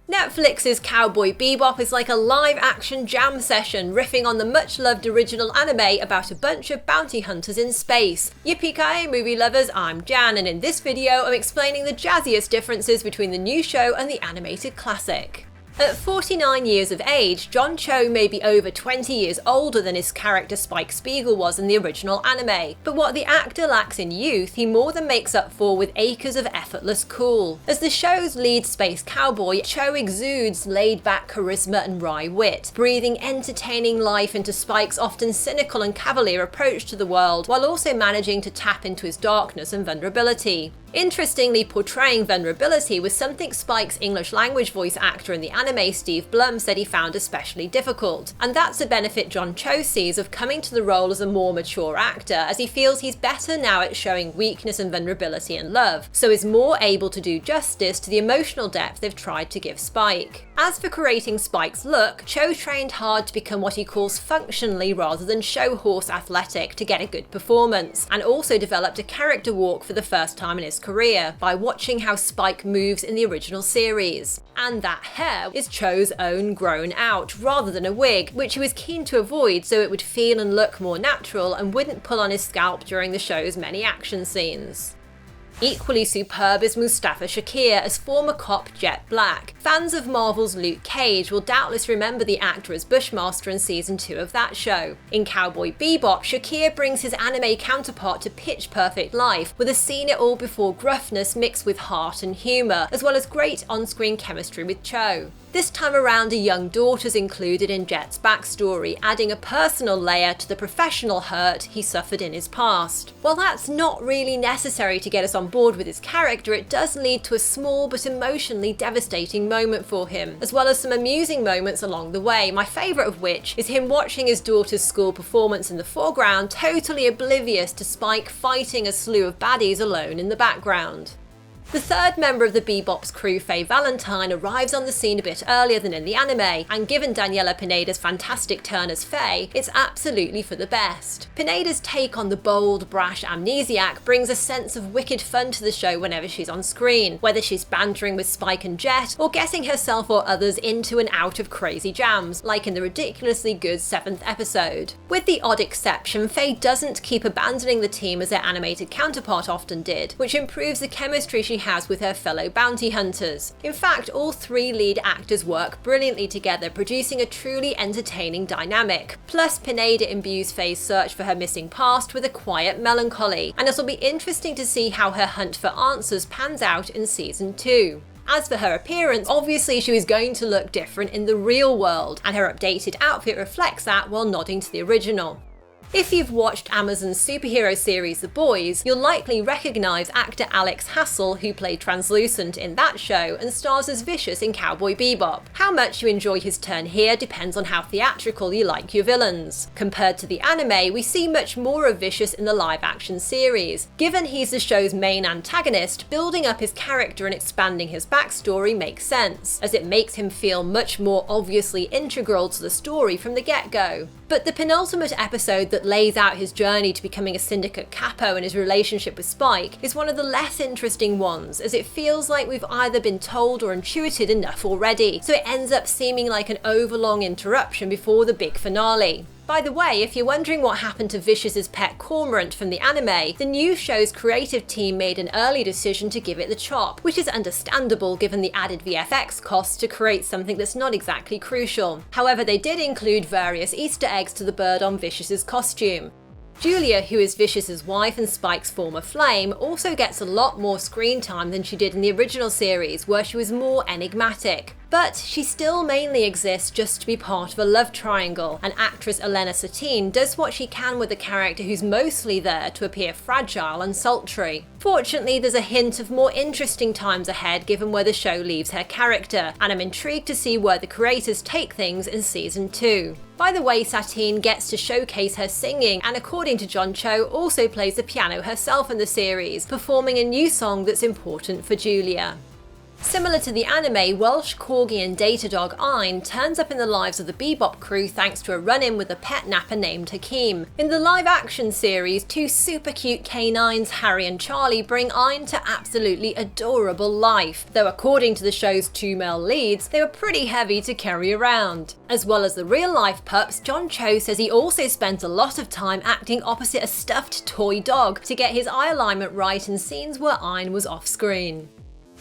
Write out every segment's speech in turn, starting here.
Netflix's Cowboy Bebop is like a live-action jam session riffing on the much-loved original anime about a bunch of bounty hunters in space. Yippee-ki-yay movie lovers, I'm Jan, and in this video I'm explaining the jazziest differences between the new show and the animated classic. At 49 years of age, John Cho may be over 20 years older than his character Spike Spiegel was in the original anime, but what the actor lacks in youth, he more than makes up for with acres of effortless cool. As the show's lead space cowboy, Cho exudes laid-back charisma and wry wit, breathing entertaining life into Spike's often cynical and cavalier approach to the world, while also managing to tap into his darkness and vulnerability. Interestingly, portraying vulnerability was something Spike's English language voice actor in the anime, Steve Blum, said he found especially difficult. And that's a benefit John Cho sees of coming to the role as a more mature actor, as he feels he's better now at showing weakness and vulnerability in love, so is more able to do justice to the emotional depth they've tried to give Spike. As for creating Spike's look, Cho trained hard to become what he calls functionally rather than show horse athletic to get a good performance, and also developed a character walk for the first time in his career by watching how Spike moves in the original series. And that hair is Cho's own grown out, rather than a wig, which he was keen to avoid so it would feel and look more natural and wouldn't pull on his scalp during the show's many action scenes. Equally superb is Mustafa Shakir as former cop Jet Black. Fans of Marvel's Luke Cage will doubtless remember the actor as Bushmaster in season 2 of that show. In Cowboy Bebop, Shakir brings his anime counterpart to pitch-perfect life, with a seen-it-all-before gruffness mixed with heart and humour, as well as great on-screen chemistry with Cho. This time around, a young daughter's included in Jet's backstory, adding a personal layer to the professional hurt he suffered in his past. While that's not really necessary to get us on board with his character, it does lead to a small but emotionally devastating moment for him, as well as some amusing moments along the way, my favourite of which is him watching his daughter's school performance in the foreground, totally oblivious to Spike fighting a slew of baddies alone in the background. The third member of the Bebop's crew, Faye Valentine, arrives on the scene a bit earlier than in the anime, and given Daniella Pineda's fantastic turn as Faye, it's absolutely for the best. Pineda's take on the bold, brash amnesiac brings a sense of wicked fun to the show whenever she's on screen, whether she's bantering with Spike and Jet, or getting herself or others into and out of crazy jams, like in the ridiculously good 7th episode. With the odd exception, Faye doesn't keep abandoning the team as their animated counterpart often did, which improves the chemistry she has with her fellow bounty hunters. In fact, all three lead actors work brilliantly together, producing a truly entertaining dynamic. Plus, Pineda imbues Faye's search for her missing past with a quiet melancholy, and it'll be interesting to see how her hunt for answers pans out in season 2. As for her appearance, obviously she was going to look different in the real world, and her updated outfit reflects that while nodding to the original. If you've watched Amazon's superhero series The Boys, you'll likely recognise actor Alex Hassell, who played Translucent in that show and stars as Vicious in Cowboy Bebop. How much you enjoy his turn here depends on how theatrical you like your villains. Compared to the anime, we see much more of Vicious in the live-action series. Given he's the show's main antagonist, building up his character and expanding his backstory makes sense, as it makes him feel much more obviously integral to the story from the get-go. But the penultimate episode that lays out his journey to becoming a syndicate capo and his relationship with Spike is one of the less interesting ones, as it feels like we've either been told or intuited enough already, so it ends up seeming like an overlong interruption before the big finale. By the way, if you're wondering what happened to Vicious's pet Cormorant from the anime, the new show's creative team made an early decision to give it the chop, which is understandable given the added VFX costs to create something that's not exactly crucial. However, they did include various Easter eggs to the bird on Vicious's costume. Julia, who is Vicious's wife and Spike's former flame, also gets a lot more screen time than she did in the original series, where she was more enigmatic. But she still mainly exists just to be part of a love triangle, and actress Elena Satine does what she can with a character who's mostly there to appear fragile and sultry. Fortunately, there's a hint of more interesting times ahead given where the show leaves her character, and I'm intrigued to see where the creators take things in season 2. By the way, Satine gets to showcase her singing, and according to John Cho, also plays the piano herself in the series, performing a new song that's important for Julia. Similar to the anime, Welsh corgi and data dog Ein turns up in the lives of the Bebop crew thanks to a run-in with a pet napper named Hakim. In the live-action series, two super cute canines, Harry and Charlie, bring Ein to absolutely adorable life, though according to the show's two male leads, they were pretty heavy to carry around. As well as the real-life pups, John Cho says he also spends a lot of time acting opposite a stuffed toy dog to get his eye alignment right in scenes where Ein was off-screen.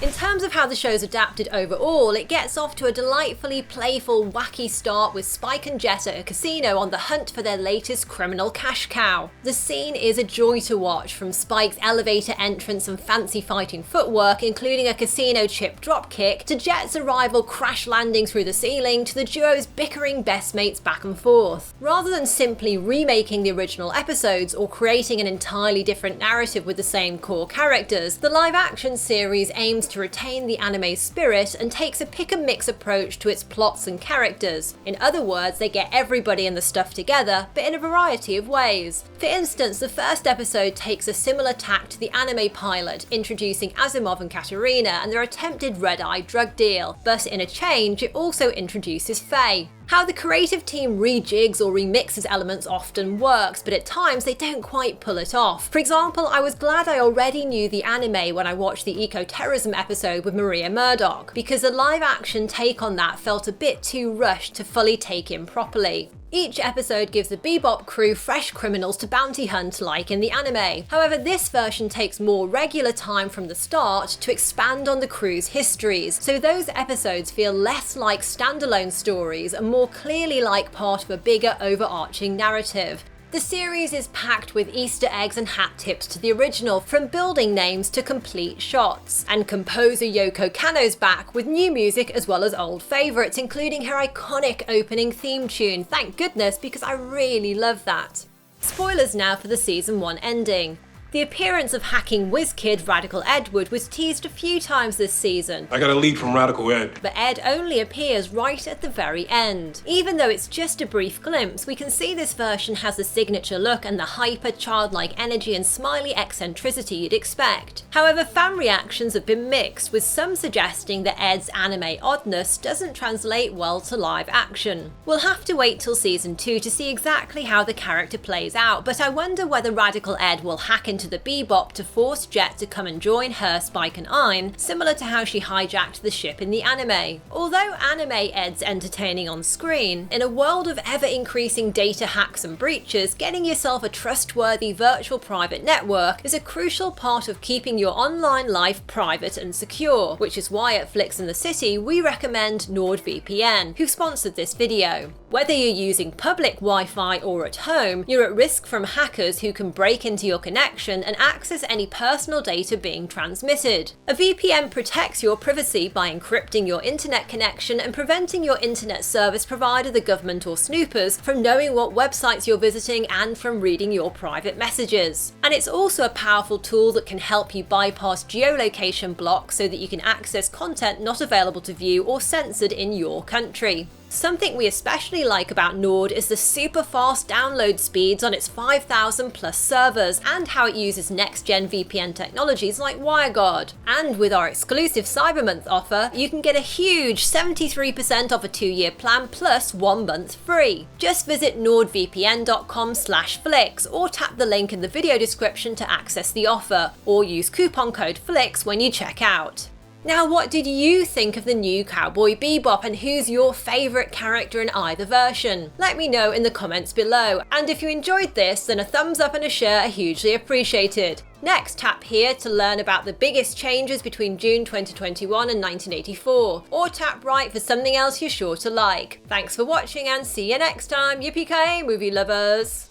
In terms of how the show's adapted overall, it gets off to a delightfully playful, wacky start with Spike and Jet at a casino on the hunt for their latest criminal cash cow. The scene is a joy to watch, from Spike's elevator entrance and fancy fighting footwork, including a casino chip dropkick, to Jet's arrival crash landing through the ceiling, to the duo's bickering best mates back and forth. Rather than simply remaking the original episodes or creating an entirely different narrative with the same core characters, the live-action series aims to retain the anime's spirit and takes a pick-and-mix approach to its plots and characters. In other words, they get everybody and the stuff together, but in a variety of ways. For instance, the first episode takes a similar tack to the anime pilot, introducing Asimov and Katerina and their attempted red-eye drug deal, but in a change, it also introduces Faye. How the creative team rejigs or remixes elements often works, but at times they don't quite pull it off. For example, I was glad I already knew the anime when I watched the eco-terrorism episode with Maria Murdoch, because the live-action take on that felt a bit too rushed to fully take in properly. Each episode gives the Bebop crew fresh criminals to bounty hunt like in the anime. However, this version takes more regular time from the start to expand on the crew's histories, so those episodes feel less like standalone stories and more clearly like part of a bigger overarching narrative. The series is packed with Easter eggs and hat tips to the original, from building names to complete shots. And composer Yoko Kanno's back with new music as well as old favourites, including her iconic opening theme tune. Thank goodness, because I really love that. Spoilers now for the season 1 ending. The appearance of hacking whiz kid Radical Edward was teased a few times this season. I got a lead from Radical Ed. But Ed only appears right at the very end. Even though it's just a brief glimpse, we can see this version has the signature look and the hyper childlike energy and smiley eccentricity you'd expect. However, fan reactions have been mixed, with some suggesting that Ed's anime oddness doesn't translate well to live action. We'll have to wait till season 2 to see exactly how the character plays out, but I wonder whether Radical Ed will hack into the Bebop to force Jet to come and join her, Spike and Ein, similar to how she hijacked the ship in the anime. Although anime Ed's entertaining on screen, in a world of ever-increasing data hacks and breaches, getting yourself a trustworthy virtual private network is a crucial part of keeping your online life private and secure, which is why at Flicks in the City we recommend NordVPN, who sponsored this video. Whether you're using public Wi-Fi or at home, you're at risk from hackers who can break into your connection and access any personal data being transmitted. A VPN protects your privacy by encrypting your internet connection and preventing your internet service provider, the government or snoopers, from knowing what websites you're visiting and from reading your private messages. And it's also a powerful tool that can help you bypass geolocation blocks so that you can access content not available to view or censored in your country. Something we especially like about Nord is the super fast download speeds on its 5,000 plus servers, and how it uses next-gen VPN technologies like WireGuard. And with our exclusive Cyber Month offer, you can get a huge 73% off a 2-year plan plus 1 month free. Just visit nordvpn.com/flicks or tap the link in the video description to access the offer, or use coupon code FLICKS when you check out. Now, what did you think of the new Cowboy Bebop, and who's your favourite character in either version? Let me know in the comments below, and if you enjoyed this, then a thumbs up and a share are hugely appreciated. Next, tap here to learn about the biggest changes between June 2021 and 1984, or tap right for something else you're sure to like. Thanks for watching and see you next time, yippee-ki-yay movie lovers!